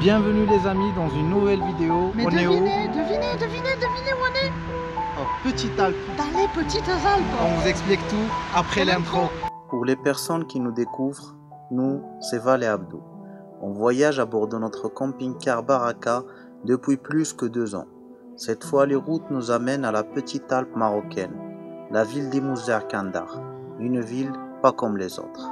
Bienvenue les amis dans une nouvelle vidéo. Mais devinez où on est? En Petite Alpes. Dans les Petites Alpes. On vous explique tout après l'intro. Pour les personnes qui nous découvrent, nous, c'est Val et Abdou. On voyage à bord de notre camping-car Baraka depuis plus que 2 ans. Cette fois, les routes nous amènent à la Petite Alpe marocaine, la ville d'Imouzer Kandar, une ville pas comme les autres.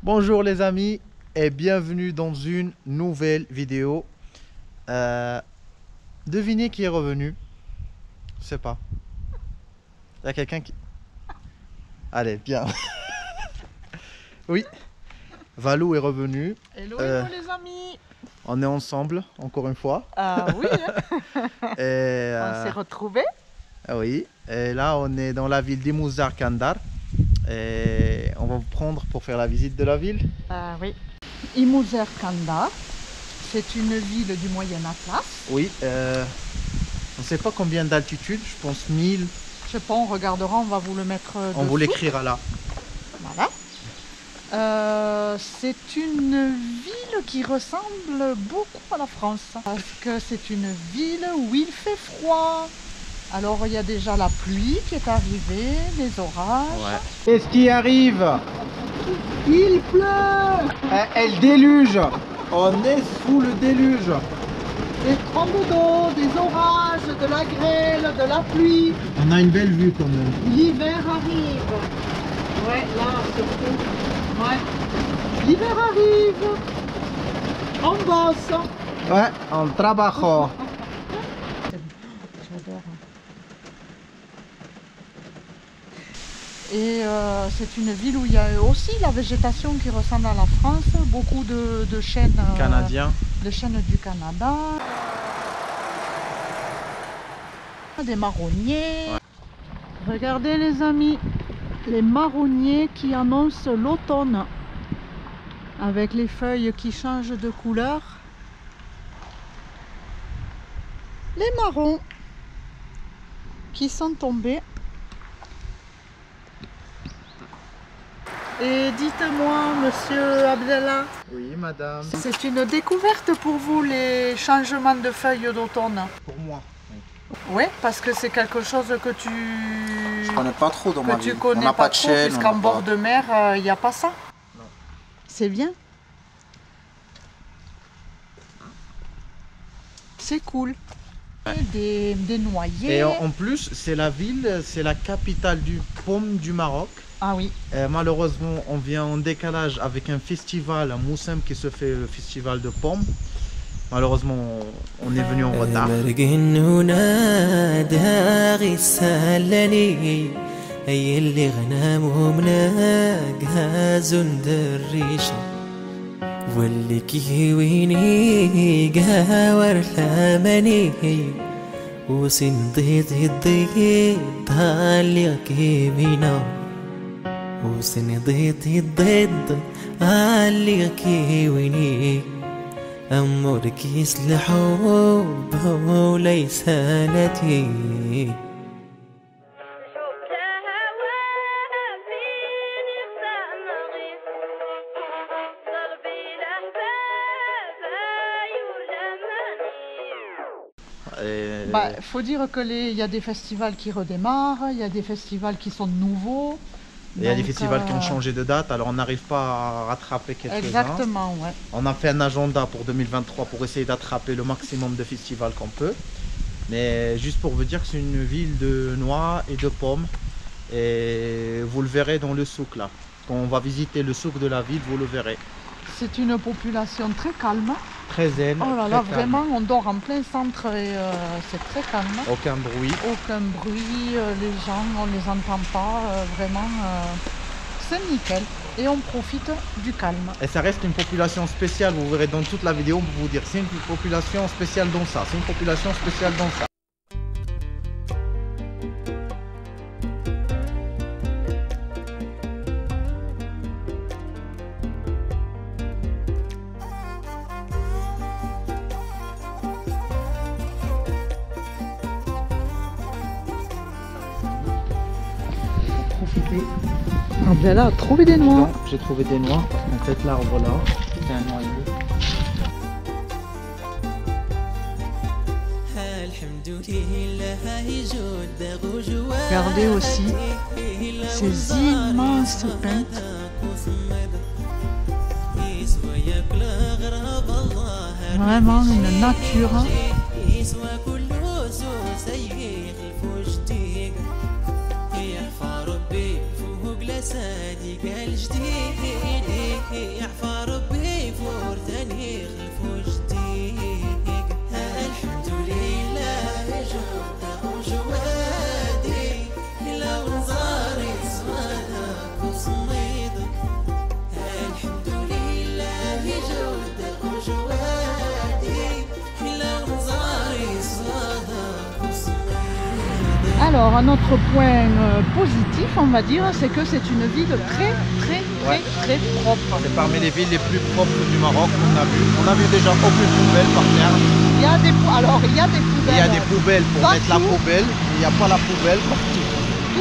Bonjour les amis et bienvenue dans une nouvelle vidéo. Devinez qui est revenu? Je sais pas. Il y a quelqu'un qui... Allez, bien. Oui, Valou est revenu. Hello, hello les amis. On est ensemble encore une fois. Ah oui, Et, on s'est retrouvés. Oui, et là on est dans la ville d'Imouzer Kandar. Et on va vous prendre pour faire la visite de la ville. Oui. Imouzer Kandar, c'est une ville du Moyen Atlas. Oui, on ne sait pas combien d'altitude, je pense 1000. Je sais pas, on regardera, on va vous le mettre On dessous. vous l'écrira là. Voilà. C'est une ville qui ressemble beaucoup à la France. Parce que c'est une ville où il fait froid. Alors il y a déjà la pluie qui est arrivée, les orages. Ouais. Qu'est-ce qui arrive? Il pleut. Elle déluge. On est sous le déluge. Des tremblements d'eau, des orages, de la grêle, de la pluie. On a une belle vue quand même. L'hiver arrive. Ouais, là surtout. Ouais. L'hiver arrive. On bosse. Ouais, on trabajo. J'adore. Et c'est une ville où il y a aussi la végétation qui ressemble à la France, beaucoup de chênes Canadien. de chênes du Canada, des marronniers. Ouais. Regardez les amis, les marronniers qui annoncent l'automne, avec les feuilles qui changent de couleur. Les marrons qui sont tombés. Et dites-moi, monsieur Abdallah, Oui, madame. c'est une découverte pour vous les changements de feuilles d'automne? Pour moi. Oui, parce que c'est quelque chose que Je connais pas trop dans ma tu ville. connais On n'a pas pas de trop, chêne. puisqu'en bord de mer, il n'y a pas ça. Non. C'est bien. C'est cool. Des noyers. Et en plus, c'est la ville, c'est la capitale du pomme du Maroc. Ah oui. Malheureusement, on vient en décalage avec un festival à Moussem qui se fait le festival de pommes. Malheureusement, on est venu en retard. واللي كيويني قاور ثمني وسن ضيط هالي كيبينا وسن ضيط هالي كيويني أمورك يسلحوا وليس نتي Faut dire qu'il y a des festivals qui redémarrent, il y a des festivals qui sont nouveaux. Il y a des festivals qui ont changé de date, alors on n'arrive pas à rattraper quelques-uns. Exactement, ouais. On a fait un agenda pour 2023 pour essayer d'attraper le maximum de festivals qu'on peut. Mais juste pour vous dire que c'est une ville de noix et de pommes. Et vous le verrez dans le souk là. Quand on va visiter le souk de la ville, vous le verrez. C'est une population très calme. Très zen. Oh là là, vraiment, on dort en plein centre et c'est très calme. Aucun bruit. Aucun bruit, les gens, on les entend pas, vraiment. c'est nickel. Et on profite du calme. Et ça reste une population spéciale, vous verrez dans toute la vidéo, on peut vous dire c'est une population spéciale dans ça, c'est une population spéciale dans ça. Abdallah a trouvé des noix. J'ai trouvé des noix. En fait, l'arbre là, c'est un noyer. Regardez aussi ces immenses pins. Vraiment une nature. صادق الجديد يعفى ربي فور تاريخ الفجديد الحمد لله جود وجوادي لو نزاري صمدك وصميدك الحمد لله جود وجوادي لو نزاري صمدك وصميدك. Alors un autre point positif, on va dire, c'est que c'est une ville très propre. C'est parmi les villes les plus propres du Maroc qu'on a vu. On a vu déjà aucune poubelle par terre. Il y a des poubelles. Il y a des poubelles pour partout. mettre la poubelle, mais il n'y a pas la poubelle partout.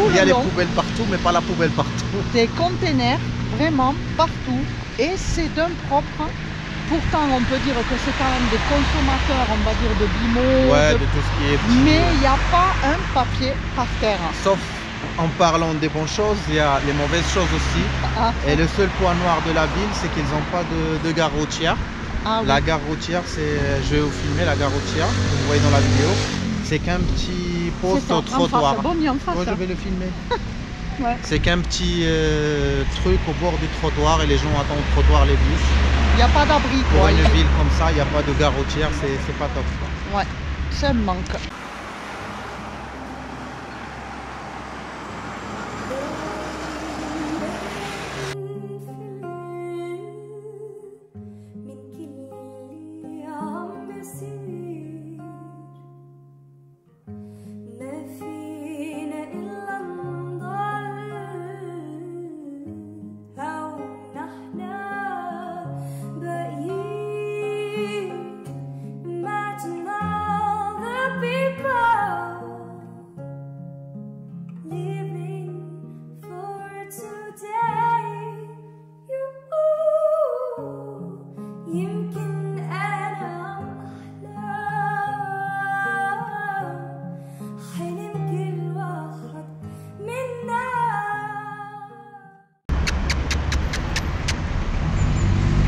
Il y a les poubelles partout, mais pas la poubelle partout. Des containers vraiment partout et c'est d'un propre. Pourtant, on peut dire que c'est quand même des consommateurs, on va dire, de bimo, Ouais, de tout ce qui est petit. mais il n'y a pas un papier par terre. Sauf en parlant des bonnes choses, il y a les mauvaises choses aussi. Ah, Et le seul point noir de la ville, c'est qu'ils n'ont pas de gare routière. ah oui. La gare routière, c'est, je vais vous filmer la gare routière, vous voyez dans la vidéo. C'est qu'un petit poste C'est ça, au trottoir. en face. Bon, il est en face. Moi, je vais le filmer. Ouais. C'est qu'un petit truc au bord du trottoir et les gens attendent au trottoir les bus. Il n'y a pas d'abri. Pour quoi. une ville comme ça, il n'y a pas de gare routière, c'est pas top, quoi. Ouais, c'est un manque.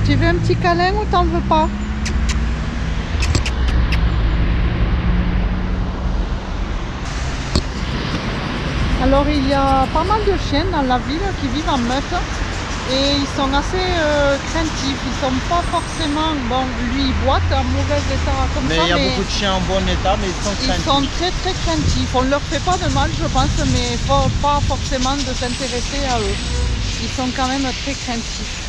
Tu veux un petit câlin ou t'en veux pas? Alors il y a pas mal de chiens dans la ville qui vivent en meute et ils sont assez craintifs, ils sont pas forcément, bon lui il boite en mauvais état comme Mais ça, il y a beaucoup de chiens en bon état, mais ils sont ils craintifs. sont très craintifs, on leur fait pas de mal je pense, mais faut pas forcément de s'intéresser à eux, ils sont quand même très craintifs.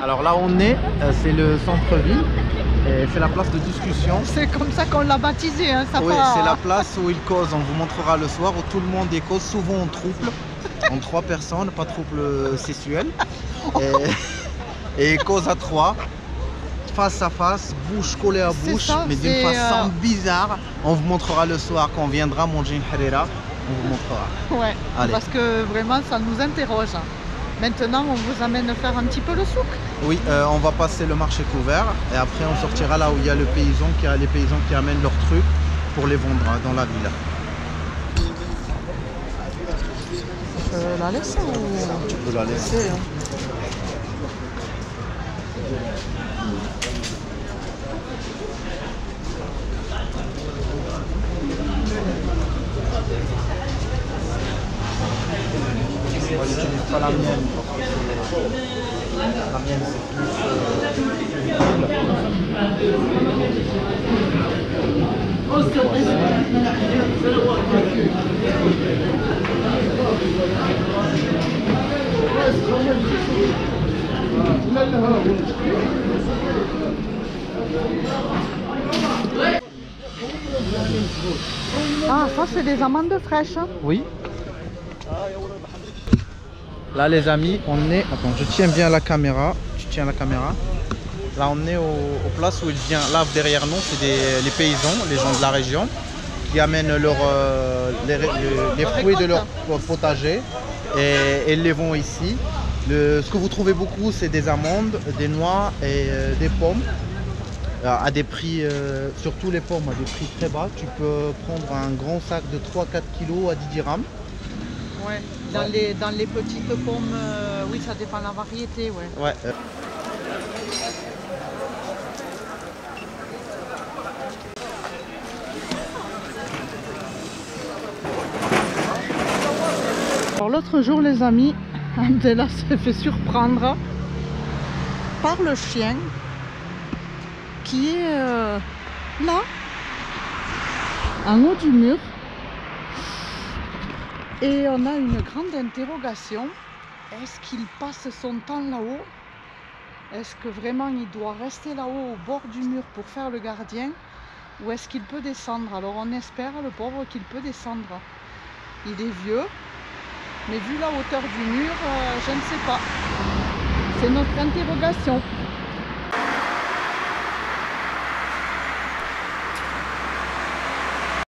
Alors là on est, c'est le centre-ville, et c'est la place de discussion. C'est comme ça qu'on l'a baptisé, hein, ça Oui, part. c'est la place où ils causent, on vous montrera le soir, où tout le monde y cause, souvent en trouble, en 3 personnes, pas trouble sexuel. Et ils causent à 3, face à face, bouche collée à C'est bouche, ça, mais d'une c'est, façon bizarre. On vous montrera le soir quand on viendra manger une harira, on vous montrera. Ouais, Allez. parce que vraiment ça nous interroge. Maintenant on vous amène faire un petit peu le souk. Oui, on va passer le marché couvert et après on sortira là où il y a les paysans qui amènent leurs trucs pour les vendre dans la ville. Je peux la laisser ou... Tu peux la laisser. Hein. Moi j'utilise pas la mienne parce que la mienne c'est plus utile. Ah, ça c'est des amandes fraîches. Hein. Oui. Là les amis, on est... Attends, je tiens bien la caméra. Je tiens la caméra. Là on est au place où il vient. Là derrière nous, c'est les paysans, les gens de la région, qui amènent les fruits de leur potager et ils les vendent ici. Ce que vous trouvez beaucoup, c'est des amandes, des noix et des pommes. À des prix, surtout les pommes, à des prix très bas. Tu peux prendre un grand sac de 3-4 kg à 10 dirhams. Ouais, dans les petites pommes, oui, ça dépend de la variété. Ouais. Ouais. Alors l'autre jour, les amis, Abdella s'est fait surprendre par le chien qui est là, en haut du mur. Et on a une grande interrogation. Est-ce qu'il passe son temps là-haut? Est-ce que vraiment il doit rester là-haut au bord du mur pour faire le gardien? Ou est-ce qu'il peut descendre? Alors on espère, le pauvre, qu'il peut descendre. Il est vieux, mais vu la hauteur du mur, je ne sais pas. C'est notre interrogation.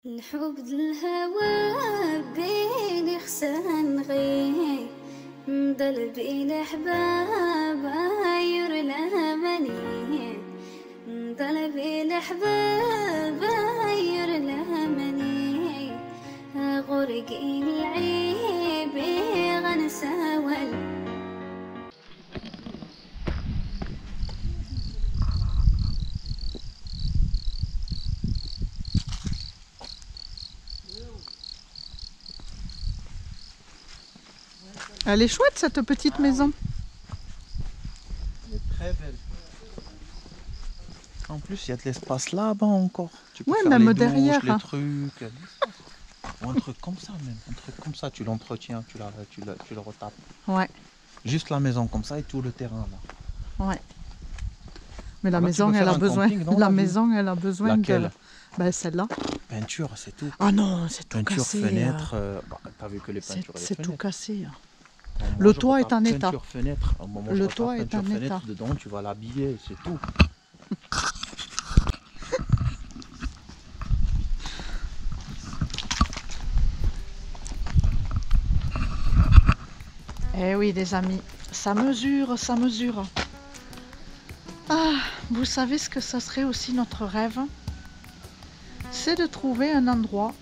الحب الهوى بين خسان غي مضل بين احباب عير الاماني مضل بين احباب عير الاماني غرق العيب غنساول Elle est chouette cette petite maison. Elle est très belle. En plus, il y a de l'espace là-bas encore. Tu peux Ouais, faire même les douches, derrière, les hein. trucs. Ou un truc comme ça même. Un truc comme ça, tu l'entretiens, tu le retapes. Ouais, Juste la maison comme ça et tout le terrain là. ouais. Mais la Ah bah, tu maison, peux elle faire a un besoin. camping dans La la ville. maison, elle a besoin Laquelle? de. Ben, celle-là. Peinture, c'est tout. Ah non, c'est tout Peinture, cassé. fenêtre. T'as vu que les C'est peintures et les c'est tout fenêtres. cassé. Moi, Le je toit retape est en état. Peinture, fenêtre. Au moment où Le je retape toit est peinture, en fenêtre, état. dedans, tu vas l'habiller, c'est tout. Eh oui, les amis, ça mesure, ça mesure. Ah, vous savez ce que ça serait aussi notre rêve? C'est de trouver un endroit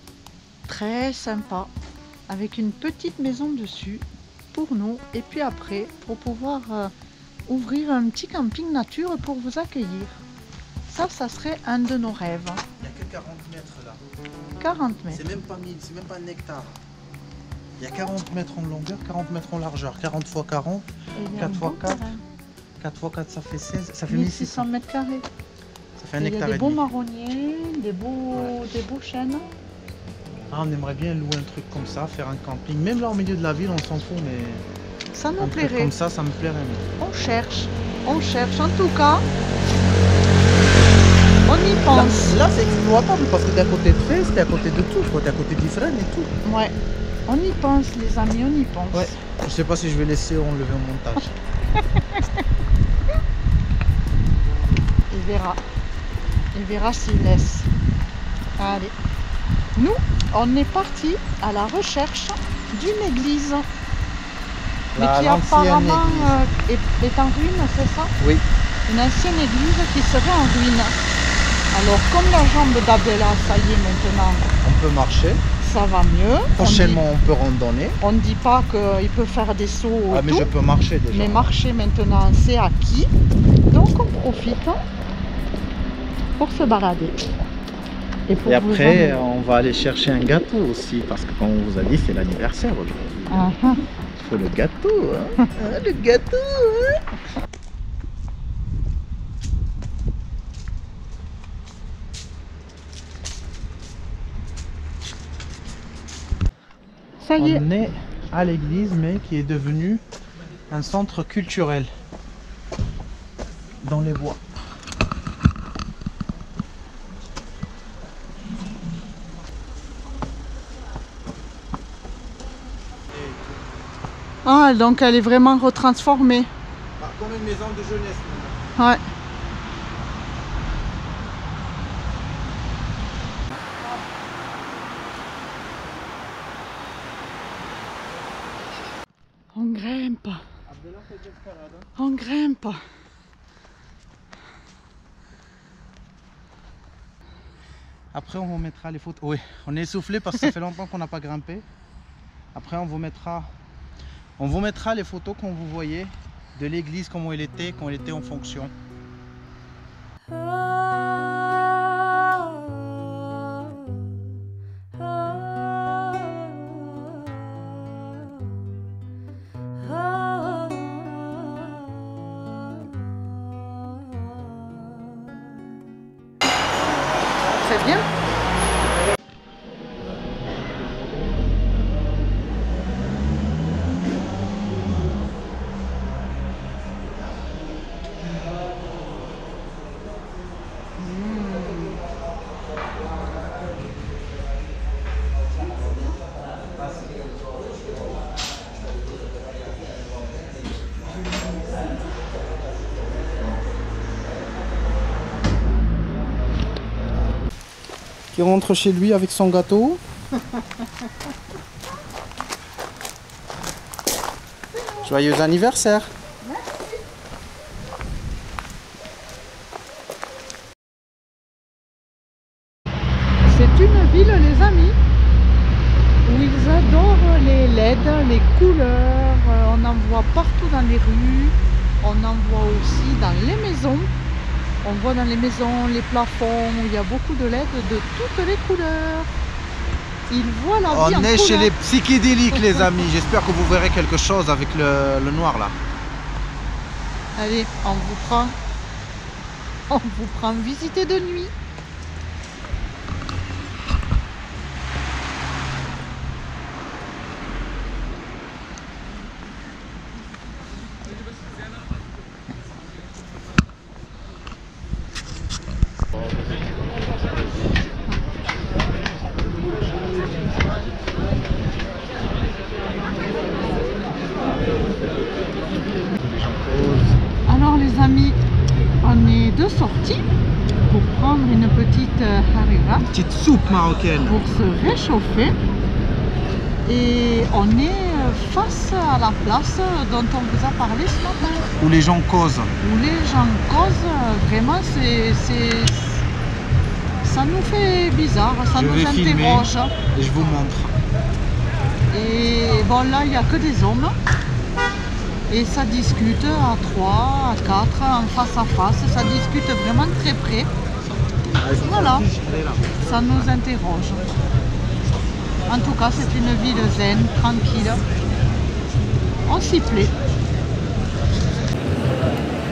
très sympa, avec une petite maison dessus, pour nous, et puis après, pour pouvoir ouvrir un petit camping nature pour vous accueillir. Ça serait un de nos rêves. Il n'y a que 40 mètres là. 40 mètres. C'est même pas 1000, c'est même pas un hectare. Il y a 40 mètres en longueur, 40 mètres en largeur. 40 x 40, Et il y a 4 un x beau 4. terrain. 4 x 4, ça fait 16, ça fait 1600 1600. mètres carrés. Ça fait un Et il y a hectare des et beaux demi. marronniers, des beaux chênes. Ah, on aimerait bien louer un truc comme ça, faire un camping. Même là au milieu de la ville, on s'en fout, mais Ça nous un truc plairait. comme ça me plairait. On cherche. On cherche. En tout cas, on y pense. Là c'est exploitable parce que t'es à côté de Fès, t'es à côté de tout, t'es à côté d'Israël et tout. Ouais. On y pense, les amis, on y pense. Ouais. Je sais pas si je vais laisser enlever au montage. Il verra s'il laisse. Allez. Nous, on est parti à la recherche d'une église. Mais qui L'ancienne apparemment église. est en ruine, c'est ça? Oui. Une ancienne église qui serait en ruine. Alors, comme la jambe d'Abdella, ça y est maintenant, On peut marcher. ça va mieux. Prochainement, on peut randonner. On ne dit pas qu'il peut faire des sauts et Ah, mais tout. je peux marcher déjà. Mais marcher maintenant, c'est acquis. Donc on profite pour se balader. Pour Et vous après, emmener. on va aller chercher un gâteau aussi, parce que comme on vous a dit, c'est l'anniversaire aujourd'hui. Ah, ah. Il faut le gâteau, hein. Ah, le gâteau, hein. ça y est. On est à l'église, mais qui est devenu un centre culturel dans les bois. Ah, donc elle est vraiment retransformée. Comme une maison de jeunesse. Ouais. On grimpe. On grimpe. Après on vous mettra les photos. Oui, on est essoufflé parce que ça fait longtemps qu'on n'a pas grimpé. Après on vous mettra les photos qu'on vous voyait de l'église, comment elle était, quand elle était en fonction. C'est bien. Qui rentre chez lui avec son gâteau. Joyeux anniversaire. C'est une ville, les amis, où ils adorent les LED, les couleurs. On en voit partout dans les rues. On en voit aussi dans les maisons. On voit dans les maisons, les plafonds, où il y a beaucoup de LED de toutes les couleurs. Ils voient la vie en On est chez couleur. les psychédéliques, les amis. J'espère que vous verrez quelque chose avec le noir là. Allez, on vous prend visiter de nuit. Alors les amis, on est de sortie pour prendre une petite harira Petite soupe marocaine. pour se réchauffer. Et on est face à la place dont on vous a parlé ce matin. Où les gens causent. Où les gens causent, vraiment ça nous fait bizarre, ça Je nous vais filmer. interroge. Et je vous montre. Et bon là il n'y a que des hommes. Et ça discute à 3, à 4, en face à face, ça discute vraiment très près. Voilà, ça nous interroge. En tout cas, c'est une ville zen, tranquille. On s'y plaît.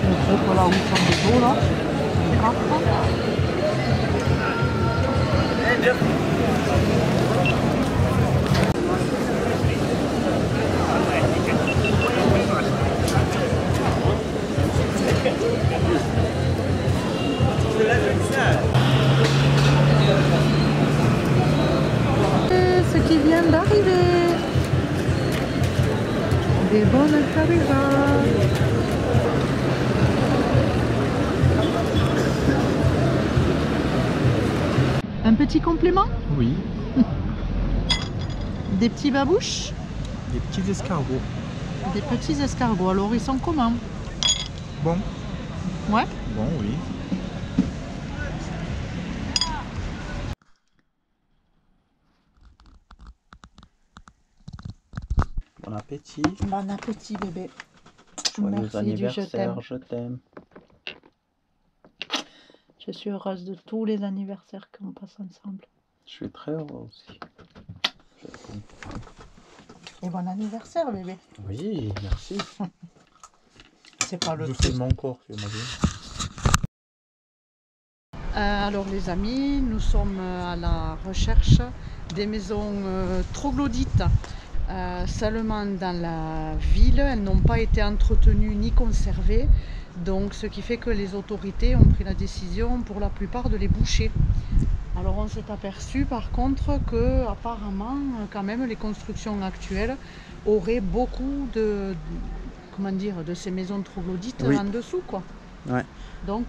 Le groupe là où sont les eaux là. Ce qui vient d'arriver. Des bonnes harira. Un petit complément? Oui. Des petits babouches? Des petits escargots. Des petits escargots. Alors ils sont comment? Bon. Ouais. Bon, oui. Bon appétit. Bon appétit bébé. Joyeux Merci anniversaire, je t'aime. Je suis heureuse de tous les anniversaires qu'on passe ensemble. Je suis très heureux aussi. Je t'aime. Et bon anniversaire bébé. Oui, merci. C'est pas le Je truc. fais mon corps, tu m'as dit. Alors les amis, nous sommes à la recherche des maisons troglodytes. seulement dans la ville, elles n'ont pas été entretenues ni conservées, donc ce qui fait que les autorités ont pris la décision pour la plupart de les boucher. Alors on s'est aperçu par contre que apparemment quand même les constructions actuelles auraient beaucoup de ces maisons troglodytes Oui. en dessous, quoi. Ouais. Donc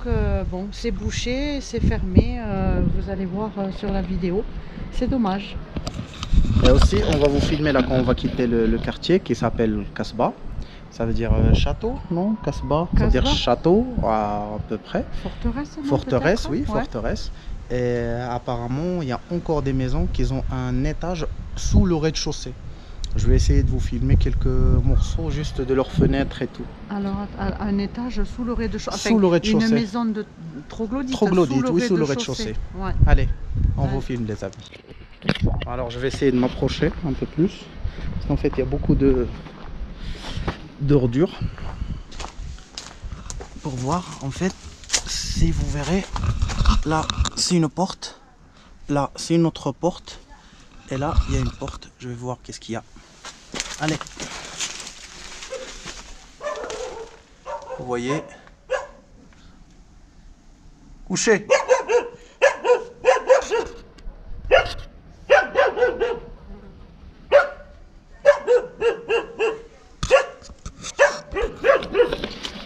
bon, c'est bouché, c'est fermé, vous allez voir sur la vidéo, c'est dommage. Et aussi, on va vous filmer là quand on va quitter le quartier qui s'appelle Kasbah. Ça veut dire château, non? Kasbah, ça veut dire Kasbah. château à peu près. Forteresse, non, Forteresse, peut-être? oui, Ouais. forteresse. Et apparemment, il y a encore des maisons qui ont un étage sous le rez-de-chaussée. Je vais essayer de vous filmer quelques morceaux juste de leurs fenêtres et tout. Alors, un étage sous le rez-de-chaussée. Sous le rez-de-chaussée. Une maison de troglodyte. Troglodyte, oui, sous le rez-de-chaussée. Ouais. Allez, on Ouais. vous filme les amis. Alors je vais essayer de m'approcher un peu plus. Parce qu'en fait, il y a beaucoup d'ordures. Pour voir, en fait, si vous verrez, là, c'est une porte. Là, c'est une autre porte. Et là, il y a une porte. Je vais voir qu'est-ce qu'il y a. Allez. Vous voyez. Couchez.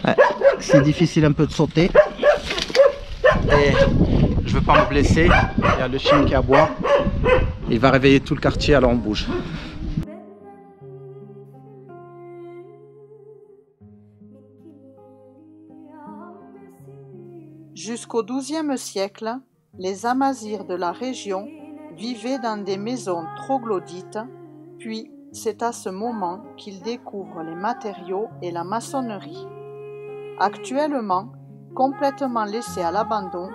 Ouais, c'est difficile un peu de sauter. Et je veux pas me blesser. Il y a le chien qui aboie. Il va réveiller tout le quartier, alors on bouge. Jusqu'au XIIe siècle, les Amazirs de la région vivaient dans des maisons troglodytes, puis c'est à ce moment qu'ils découvrent les matériaux et la maçonnerie. Actuellement, complètement laissés à l'abandon,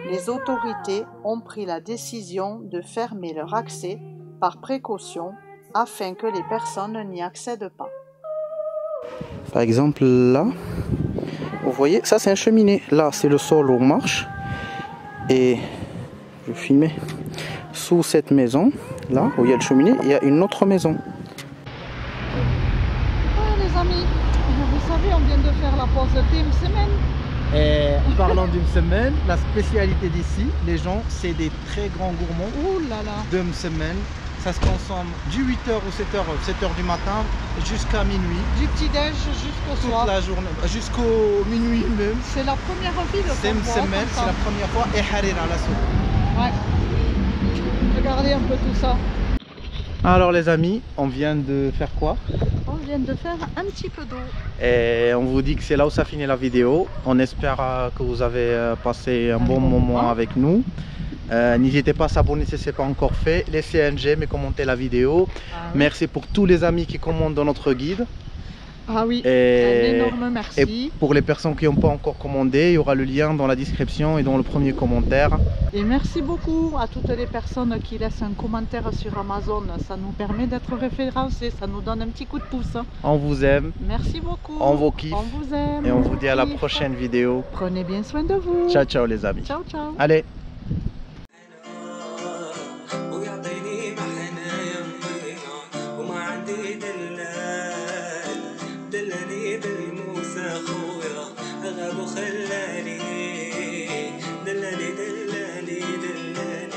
les autorités ont pris la décision de fermer leur accès par précaution afin que les personnes n'y accèdent pas. Par exemple, là, vous voyez, ça c'est un cheminée. Là, c'est le sol où on marche. Et je vais filmer. Sous cette maison, là où il y a le cheminée, il y a une autre maison. Ah les amis, vous savez, on vient de faire la pause thé une semaine. Et en parlant d'une semaine, la spécialité d'ici, les gens, c'est des très grands gourmands. Ouh là là. D'une semaine, ça se consomme du 8h ou 7h du matin jusqu'à minuit. Du petit-déj jusqu'au Toute soir. la journée, jusqu'au minuit même. C'est la première ville C'est qu'on une voit semaine, comme c'est ça. la première fois. Et Harira, la soupe. Ouais. Regardez un peu tout ça. Alors les amis, on vient de faire quoi? On vient de faire un petit peu d'eau. Et on vous dit que c'est là où ça finit la vidéo. On espère que vous avez passé un bon moment avec nous. N'hésitez pas à s'abonner si ce n'est pas encore fait. Laissez un j'aime et commentez la vidéo. Ah oui. Merci pour tous les amis qui commentent dans notre guide. Ah oui, Et- un énorme merci. Et pour les personnes qui n'ont pas encore commandé, il y aura le lien dans la description et dans le premier commentaire. Et merci beaucoup à toutes les personnes qui laissent un commentaire sur Amazon. Ça nous permet d'être référencés, ça nous donne un petit coup de pouce. On vous aime Merci beaucoup. On vous kiffe. On vous aime. et on vous dit à la kiffe. prochaine vidéo. Prenez bien soin de vous. Ciao ciao les amis. Ciao, ciao. Allez. ويعطيني محنة يمي وما عندي دلال دلني بالموسى خويا غاب وخلاني دلني دلني دلني